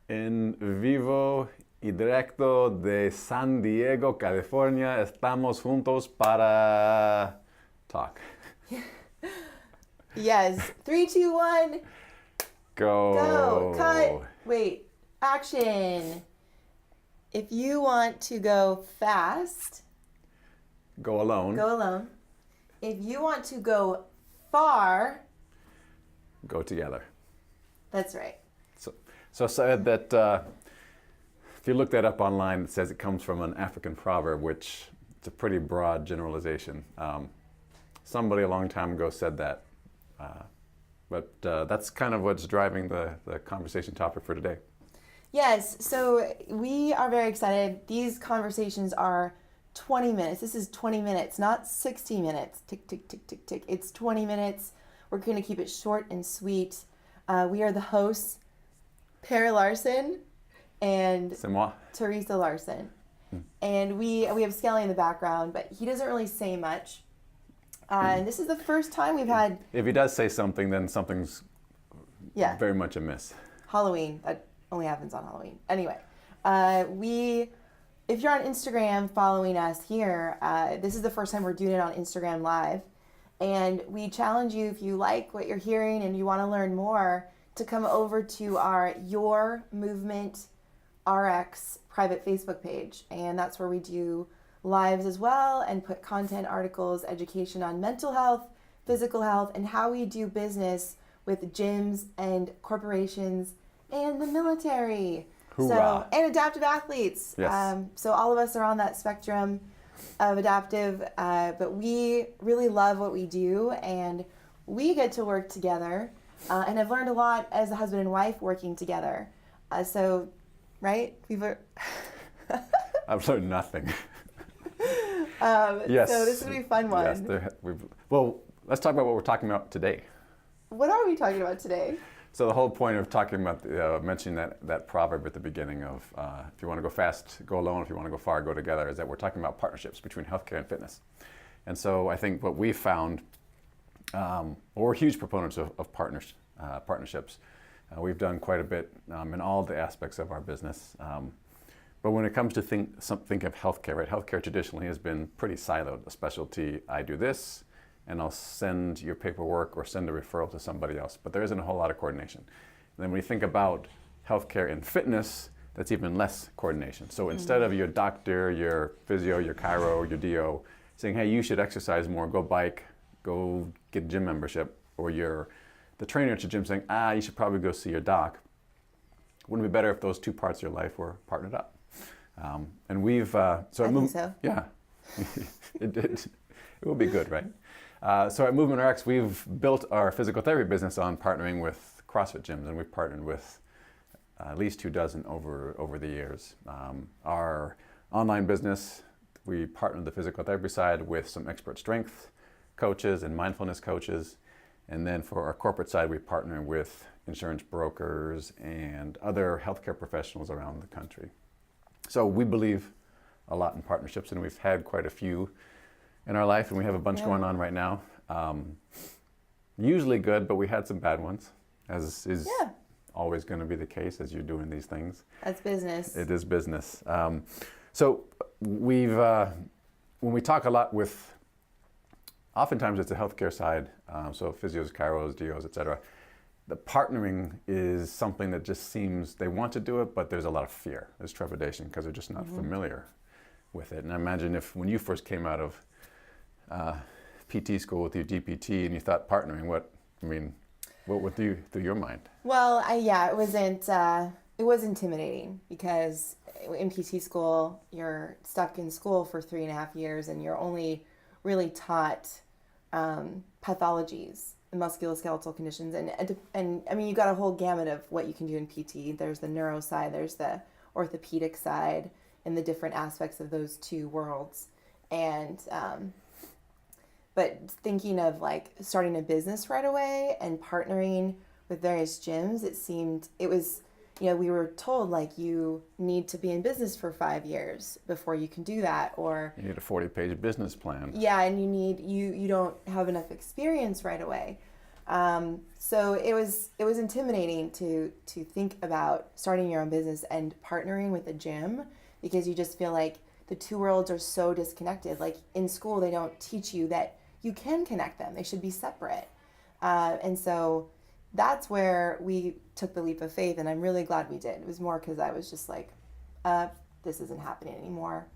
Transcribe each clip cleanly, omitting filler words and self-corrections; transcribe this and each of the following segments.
En vivo y directo de San Diego, California. Estamos juntos para talk. Yes. 3, 2, 1, go. Cut. Wait. Action. If you want to go fast, Go alone. go alone. If you want to go far, Go together. that's right. So I said that if you look that up online, it says it comes from an African proverb, which it's a pretty broad generalization. Somebody a long time ago said that. But that's kind of what's driving the conversation topic for today. Yes, so we are very excited. These conversations are 20 minutes. This is 20 minutes, not 60 minutes. Tick, tick, tick, tick, tick. It's 20 minutes. We're going to keep it short and sweet. We are the hosts, Perry Larson and C'est moi. Teresa Larson. And we have Skelly in the background, but he doesn't really say much. And this is the first time we've had If he does say something, then something's very much amiss. Halloween. That only happens on Halloween. Anyway, if you're on Instagram following us here, this is the first time we're doing it on Instagram Live. And we challenge you, if you like what you're hearing and you want to learn more, to come over to our Your Movement RX private Facebook page. And that's where we do lives as well and put content, articles, education on mental health, physical health, and how we do business with gyms and corporations and the military. Hoorah. And adaptive athletes. Yes. So all of us are on that spectrum of adaptive, but we really love what we do, and we get to work together, and I've learned a lot as a husband and wife working together. Right? I've learned nothing. Yes. So this is going to be a fun one. Yes, well, let's talk about what we're talking about today. What are we talking about today? So the whole point of talking about mentioning that proverb at the beginning of if you want to go fast, go alone. If you want to go far, go together, is that we're talking about partnerships between healthcare and fitness. And so I think what we found, we're huge proponents of partnerships. We've done quite a bit in all the aspects of our business. But when it comes to think of healthcare, right? Healthcare traditionally has been pretty siloed. A specialty, I do this, and I'll send your paperwork or send a referral to somebody else. But there isn't a whole lot of coordination. And then when you think about healthcare and fitness, that's even less coordination. So instead of your doctor, your physio, your chiro, your DO saying, hey, you should exercise more, go bike, go get a gym membership, or the trainer at your gym saying, you should probably go see your doc. Wouldn't it be better if those two parts of your life were partnered up? And we've I think so. Yeah, it will be good, right? So at Movement RX, we've built our physical therapy business on partnering with CrossFit gyms, and we've partnered with at least 24 over the years. Our online business, we partnered the physical therapy side with some expert strength coaches and mindfulness coaches. And then for our corporate side, we partner with insurance brokers and other healthcare professionals around the country. So we believe a lot in partnerships, and we've had quite a few in our life, and we have a bunch going on right now. Usually good, but we had some bad ones, as is always going to be the case as you're doing these things. That's business. It is business. So we've, when we talk a lot with, oftentimes it's the healthcare side, so physios, chiros, DOs, etc. The partnering is something that just seems they want to do it, but there's a lot of fear. There's trepidation because they're just not familiar with it. And I imagine when you first came out of PT school with your DPT and you thought partnering, what went through your mind? Well, it was intimidating because in PT school, you're stuck in school for 3.5 years and you're only really taught pathologies, musculoskeletal conditions, and I mean, you got a whole gamut of what you can do in PT. There's the neuro side, there's the orthopedic side, and the different aspects of those two worlds. And but thinking of like starting a business right away and partnering with various gyms, we were told like you need to be in business for 5 years before you can do that, or you need a 40-page business plan. Yeah, and you don't have enough experience right away. So it was intimidating to think about starting your own business and partnering with a gym, because you just feel like the two worlds are so disconnected. Like in school, they don't teach you that you can connect them; they should be separate. And so that's where we took the leap of faith, and I'm really glad we did. It was more because I was just like, this isn't happening anymore.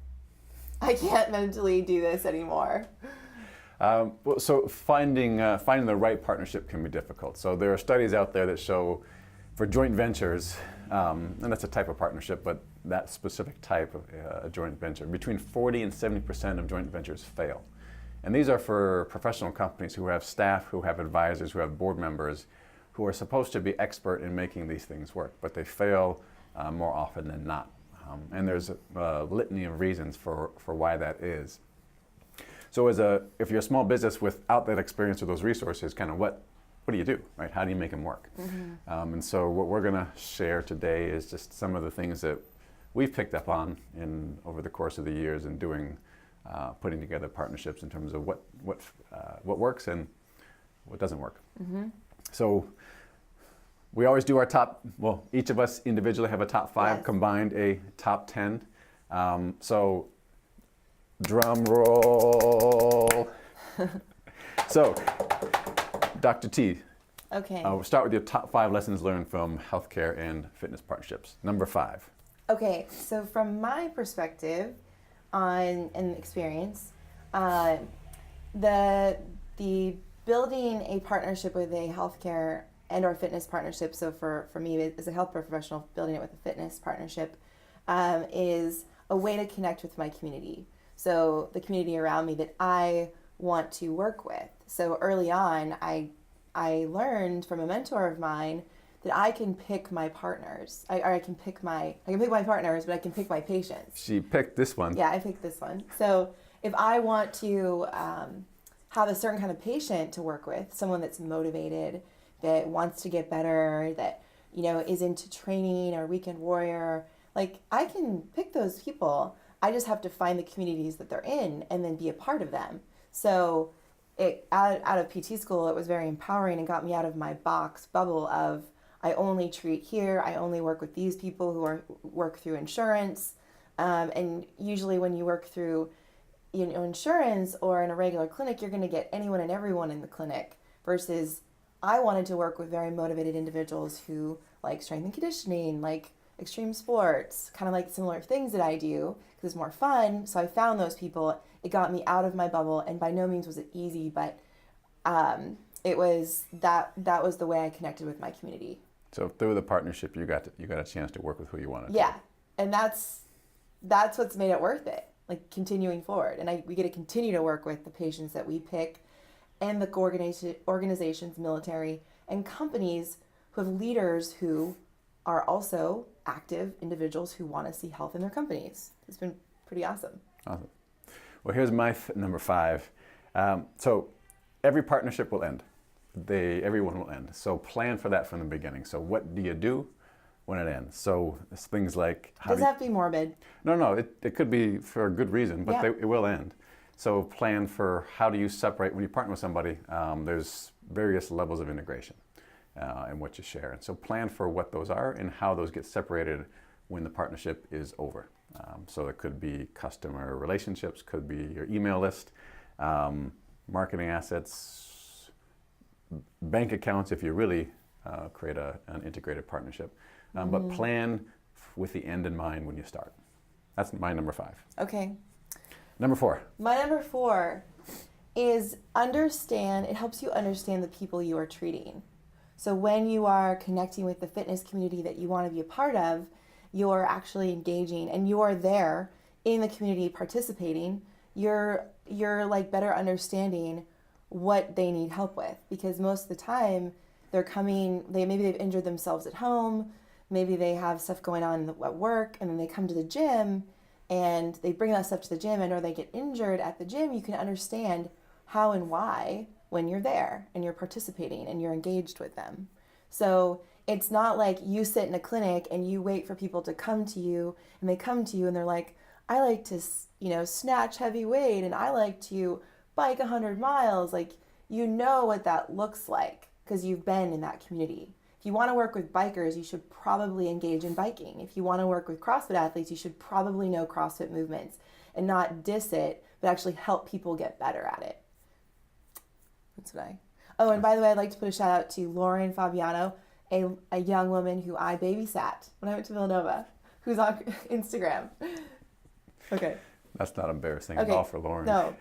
I can't mentally do this anymore. So finding the right partnership can be difficult. So there are studies out there that show for joint ventures, and that's a type of partnership, but that specific type of joint venture, between 40 and 70% of joint ventures fail. And these are for professional companies who have staff, who have advisors, who have board members, who are supposed to be expert in making these things work, but they fail more often than not. And there's a litany of reasons for why that is. So if you're a small business without that experience or those resources, kind of what do you do, right? How do you make them work? Mm-hmm. And so what we're going to share today is just some of the things that we've picked up on over the course of the years in putting together partnerships in terms of what works and what doesn't work. Mm-hmm. So we always do our each of us individually have a top 5, yes. Combined a top 10. So drum roll. So, Dr. T. Okay. We'll start with your top 5 lessons learned from healthcare and fitness partnerships. Number 5. Okay, so from my perspective and experience, the building a partnership with a healthcare and or fitness partnership, so for me as a health professional, building it with a fitness partnership is a way to connect with my community. So the community around me that I want to work with. So early on, I learned from a mentor of mine that I can pick my partners. I can pick my partners, but I can pick my patients. She picked this one. Yeah, I picked this one. So if I want to have a certain kind of patient to work with, someone that's motivated, that wants to get better, that is into training or weekend warrior, like I can pick those people. I just have to find the communities that they're in and then be a part of them. So out of PT school, it was very empowering and got me out of my bubble of I only treat here, I only work with these people who work through insurance. And usually when you work through insurance or in a regular clinic, you're going to get anyone and everyone in the clinic, versus I wanted to work with very motivated individuals who like strength and conditioning, like extreme sports, kind of like similar things that I do because it's more fun. So I found those people. It got me out of my bubble, and by no means was it easy, but it was that was the way I connected with my community. So through the partnership, you got a chance to work with who you wanted. Yeah, and that's what's made it worth it. Like continuing forward, and we get to continue to work with the patients that we pick, and the organizations, military, and companies who have leaders who are also active individuals who want to see health in their companies. It's been pretty awesome. Awesome. Well, here's my number 5. So every partnership will end. Everyone will end. So plan for that from the beginning. So what do you do when it ends? So it's things like... Does it have to be morbid? No, it could be for a good reason, but yeah. It will end. So plan for how do you separate, when you partner with somebody, there's various levels of integration in what you share. And so plan for what those are and how those get separated when the partnership is over. So it could be customer relationships, could be your email list, marketing assets, bank accounts if you really create an integrated partnership. But plan with the end in mind when you start. That's my number 5. Okay. Number 4. My number 4 is it helps you understand the people you are treating. So when you are connecting with the fitness community that you want to be a part of, you're actually engaging and you are there in the community participating. You're like better understanding what they need help with, because most of the time they're coming, maybe they've injured themselves at home, maybe they have stuff going on at work, and then they come to the gym and they bring that stuff to the gym, and or they get injured at the gym. You can understand how and why when you're there and you're participating and you're engaged with them. So it's not like you sit in a clinic and you wait for people to come to you, and they come to you and they're like, I like to, snatch heavy weight, and I like to bike 100 miles. Like, what that looks like. because you've been in that community. If you want to work with bikers, you should probably engage in biking. If you want to work with CrossFit athletes, you should probably know CrossFit movements and not diss it, but actually help people get better at it. That's what I... Oh, and by the way, I'd like to put a shout out to Lauren Fabiano, a young woman who I babysat when I went to Villanova, who's on Instagram. Okay. That's not embarrassing at all for Lauren. No.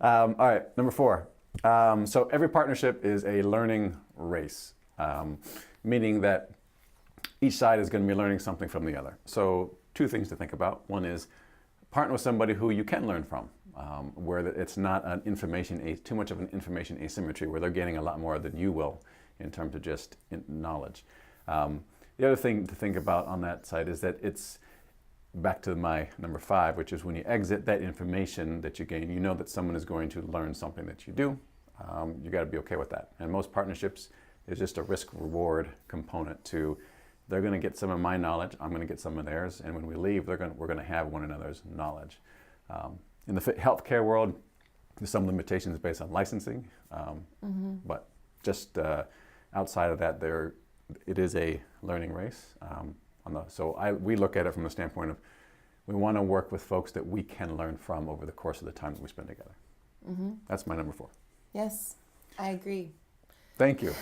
All right, number 4. So every partnership is a learning race, meaning that each side is going to be learning something from the other. So 2 things to think about. One is partner with somebody who you can learn from, where it's not too much of an information asymmetry, where they're gaining a lot more than you will in terms of just knowledge. The other thing to think about on that side is that it's back to my number 5, which is when you exit that information that you gain, you know that someone is going to learn something that you do. You got to be okay with that. And most partnerships is just a risk-reward component to, they're going to get some of my knowledge, I'm going to get some of theirs, and when we leave, we're going to have one another's knowledge. In the healthcare world, there's some limitations based on licensing, but just outside of that, it is a learning race. We look at it from the standpoint of, we want to work with folks that we can learn from over the course of the time that we spend together. That's my number 4. Yes, I agree. Thank you.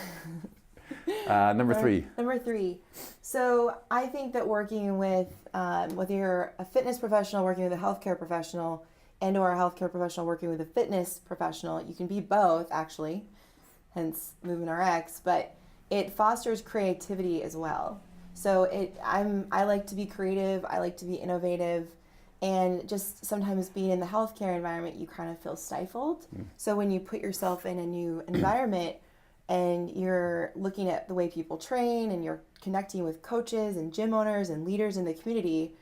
Number 3. Number 3. So I think that working with, whether you're a fitness professional working with a healthcare professional and or a healthcare professional working with a fitness professional, you can be both actually, hence Movement RX, but it fosters creativity as well. So I like to be creative, I like to be innovative, and just sometimes being in the healthcare environment, you kind of feel stifled. So when you put yourself in a new environment and you're looking at the way people train and you're connecting with coaches and gym owners and leaders in the community,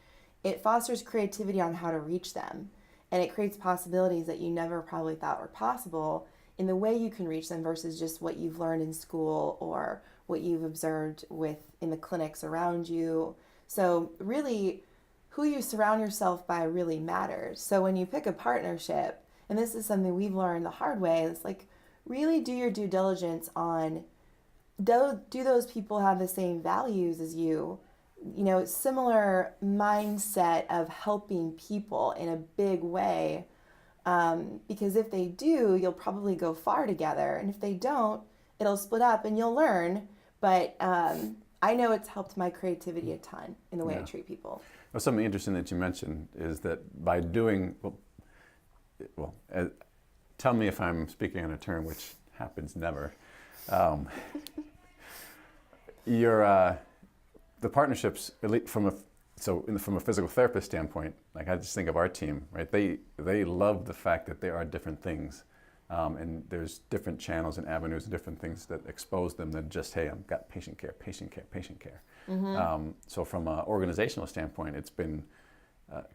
it fosters creativity on how to reach them. And it creates possibilities that you never probably thought were possible in the way you can reach them versus just what you've learned in school or what you've observed in the clinics around you. So really, who you surround yourself by really matters. So when you pick a partnership, and this is something we've learned the hard way, it's like really do your due diligence on, do those people have the same values as you? You know, similar mindset of helping people in a big way. Because if they do, you'll probably go far together. And if they don't, it'll split up and you'll learn. But I know it's helped my creativity a ton in the way I treat people. Well, something interesting that you mentioned is that by doing, tell me if I'm speaking on a term, which happens never. The partnerships, at least from a physical therapist standpoint, like I just think of our team, right? They love the fact that there are different things, and there's different channels and avenues and different things that expose them than just, hey, I've got patient care. So from an organizational standpoint, it's been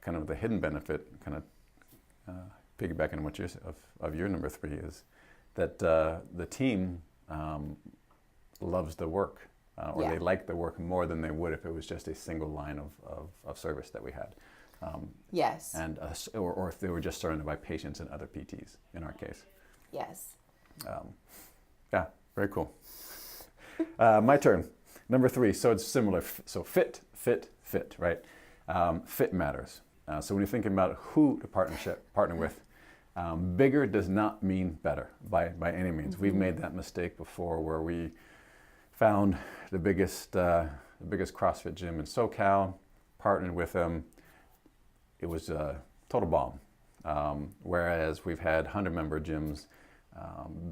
kind of the hidden benefit, kind of piggybacking on what of your number 3 is that the team loves the work. They like the work more than they would if it was just a single line of service that we had. Yes. And or if they were just surrounded by patients and other PTs, in our case. Yes. Yeah, very cool. My turn. Number 3. So it's similar. So fit, right? Fit matters. So when you're thinking about who to partner with, bigger does not mean better by any means. We've made that mistake before where we found the biggest CrossFit gym in SoCal, partnered with them. It was a total bomb. Whereas we've had 100-member gyms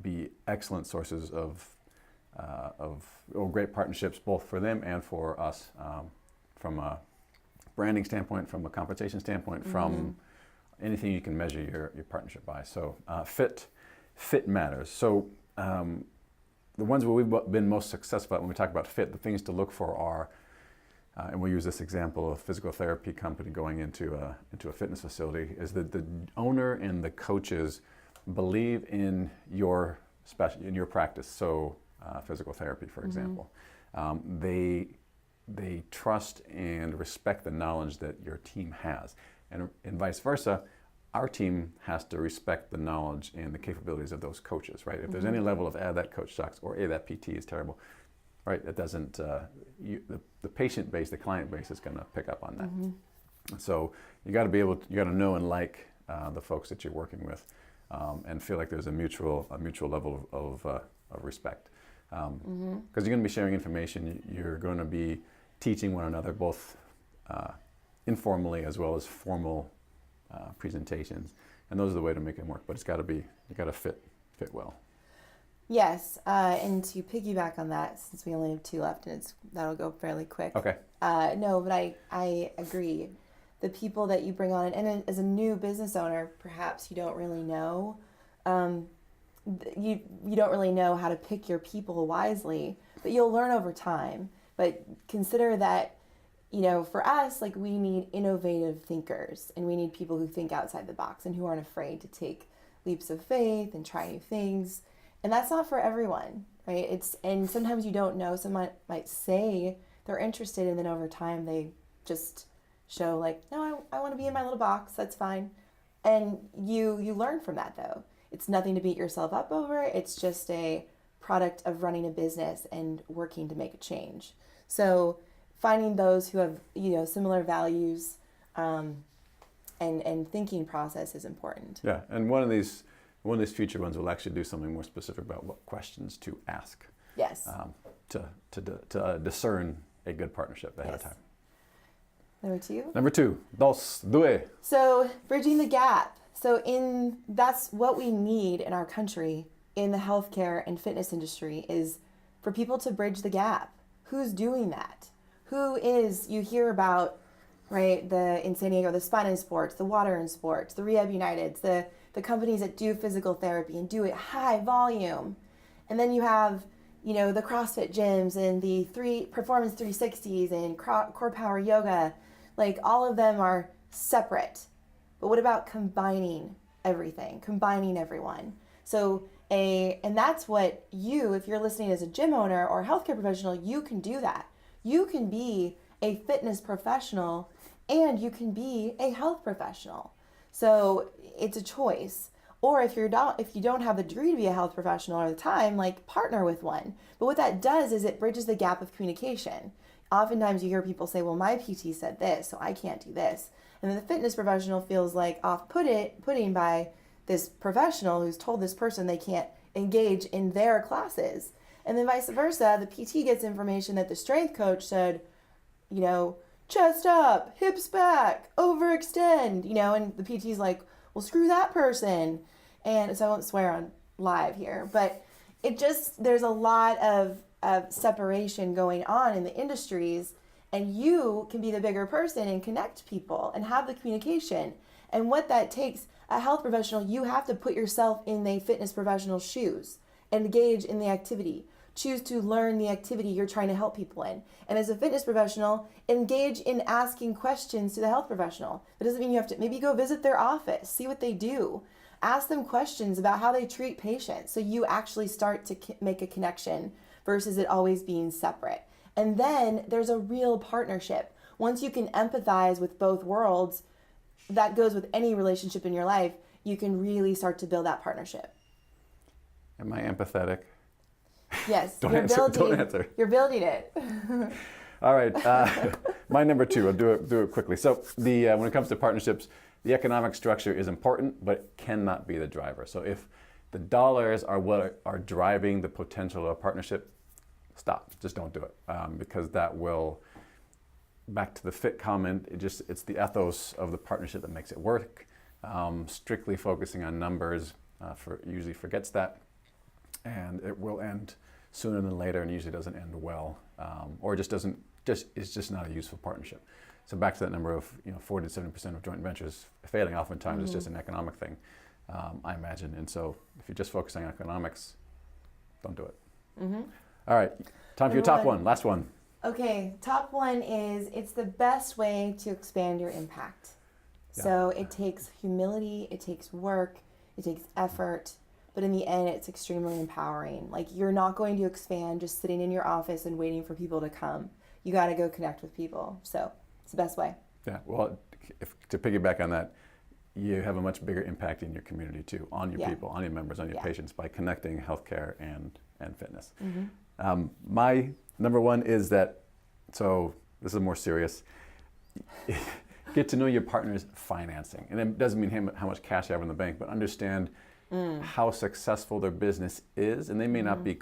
be excellent sources of great partnerships, both for them and for us, from a branding standpoint, from a compensation standpoint, from anything you can measure your partnership by. So fit matters. So the ones where we've been most successful at when we talk about fit, the things to look for are, and we'll use this example of a physical therapy company going into a fitness facility, is that the owner and the coaches believe in your practice. So physical therapy, for example, they trust and respect the knowledge that your team has, and vice versa. our team has to respect the knowledge and the capabilities of those coaches, right? If there's any level of, that coach sucks, or that PT is terrible, right? It doesn't, the patient base, the client base is going to pick up on that. So you got to be able to, you got to know and like the folks that you're working with, and feel like there's a mutual level of respect. Because you're going to be sharing information, you're going to be teaching one another, both informally as well as formal presentations, and those are the way to make it work. But it's got to be, you got to fit well. Yes, and to piggyback on that, since we only have 2 left, and that'll go fairly quick. Okay. No, but I agree. The people that you bring on, and as a new business owner, perhaps you don't really know, you don't really know how to pick your people wisely, but you'll learn over time. But consider that, for us, like, we need innovative thinkers, and we need people who think outside the box and who aren't afraid to take leaps of faith and try new things. And that's not for everyone, right? And sometimes you don't know. Someone might say they're interested, and then over time they just show like, no, I want to be in my little box. That's fine. And you learn from that, though. It's nothing to beat yourself up over. It's just a product of running a business and working to make a change. So finding those who have, similar values and thinking process is important. Yeah, and one of these future ones will actually do something more specific about what questions to ask. Yes. To discern a good partnership ahead of time. Number 2. Dos, due. So bridging the gap. So that's what we need in our country in the healthcare and fitness industry, is for people to bridge the gap. Who's doing that? You hear about, right, in San Diego, the Spine in Sports, the Water in Sports, the Rehab Uniteds, the companies that do physical therapy and do it high volume. And then you have, the CrossFit gyms and the Performance 360s and Core Power Yoga. Like, all of them are separate. But what about combining everything, combining everyone? And that's what if you're listening as a gym owner or a healthcare professional, you can do that. You can be a fitness professional and you can be a health professional. So it's a choice. Or if you don't have the degree to be a health professional or the time, like, partner with one. But what that does is it bridges the gap of communication. Oftentimes you hear people say, well, my PT said this, so I can't do this. And then the fitness professional feels like off-putting by this professional who's told this person they can't engage in their classes. And then vice versa, the PT gets information that the strength coach said, chest up, hips back, overextend, and the PT's like, well, screw that person. And so I won't swear on live here, but there's a lot of separation going on in the industries, and you can be the bigger person and connect people and have the communication. And what that takes, a health professional, you have to put yourself in the fitness professional's shoes, engage in the activity, choose to learn the activity you're trying to help people in. And as a fitness professional, engage in asking questions to the health professional. That doesn't mean you have to, maybe go visit their office, see what they do. Ask them questions about how they treat patients, so you actually start to make a connection versus it always being separate. And then there's a real partnership. Once you can empathize with both worlds, that goes with any relationship in your life, you can really start to build that partnership. Am I empathetic? Yes. Don't answer. You're building it. All right. My number 2, I'll do it quickly. So when it comes to partnerships, the economic structure is important, but it cannot be the driver. So if the dollars are what are driving the potential of a partnership, stop. Just don't do it, because that will, back to the fit comment, it's the ethos of the partnership that makes it work. Strictly focusing on numbers usually forgets that, and it will end sooner than later, and usually doesn't end well, or it's just not a useful partnership. So back to that number of 40 to 70% of joint ventures failing, oftentimes it's just an economic thing, I imagine. And so if you're just focusing on economics, don't do it. All right, time for your top one, last one. Okay, top one is, it's the best way to expand your impact. Yeah. So it takes humility, it takes work, it takes effort, but in the end, it's extremely empowering. Like, you're not going to expand just sitting in your office and waiting for people to come. You got to go connect with people. So it's the best way. Yeah, well, to piggyback on that, you have a much bigger impact in your community too, on your Yeah. people, on your members, on your Yeah. patients, by connecting healthcare and fitness. Mm-hmm. My number one is that, so this is more serious, get to know your partner's financing. And it doesn't mean how much cash you have in the bank, but understand how successful their business is. And they may not be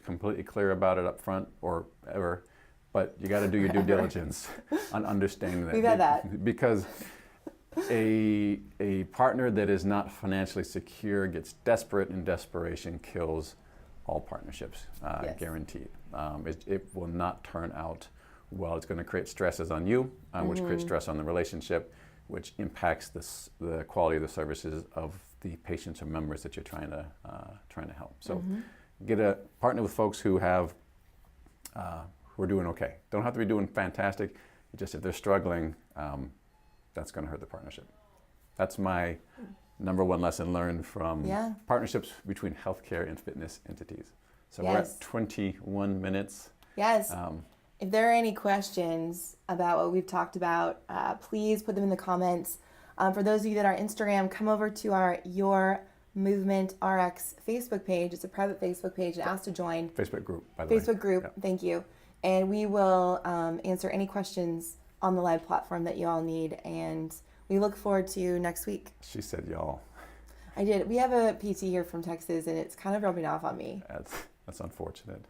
completely clear about it up front or ever, but you got to do your due diligence on understanding that. We've had that. Because a partner that is not financially secure gets desperate, and desperation kills all partnerships, Yes. guaranteed. It will not turn out well. It's going to create stresses on you, which creates stress on the relationship, which impacts the quality of the services of the patients or members that you're trying to help. So, get a partner with folks who are doing okay. Don't have to be doing fantastic. Just if they're struggling, that's going to hurt the partnership. That's my number one lesson learned from partnerships between healthcare and fitness entities. So we're Yes. at 21 minutes. Yes. If there are any questions about what we've talked about, please put them in the comments. For those of you that are on Instagram, come over to our Your Movement RX Facebook page. It's a private Facebook page and ask to join. Facebook group, by the way. Facebook group, Yep. thank you. And we will answer any questions on the live platform that you all need. And we look forward to next week. She said y'all. I did. We have a PT here from Texas, and it's kind of rubbing off on me. That's unfortunate.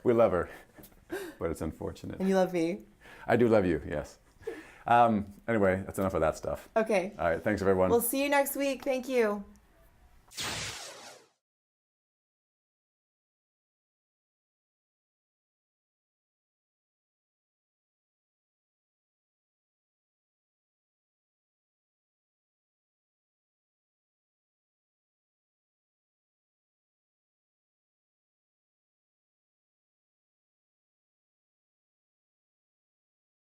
We love her, but it's unfortunate. And you love me. I do love you, yes. Anyway, that's enough of that stuff. Okay. All right, thanks everyone. We'll see you next week. Thank you.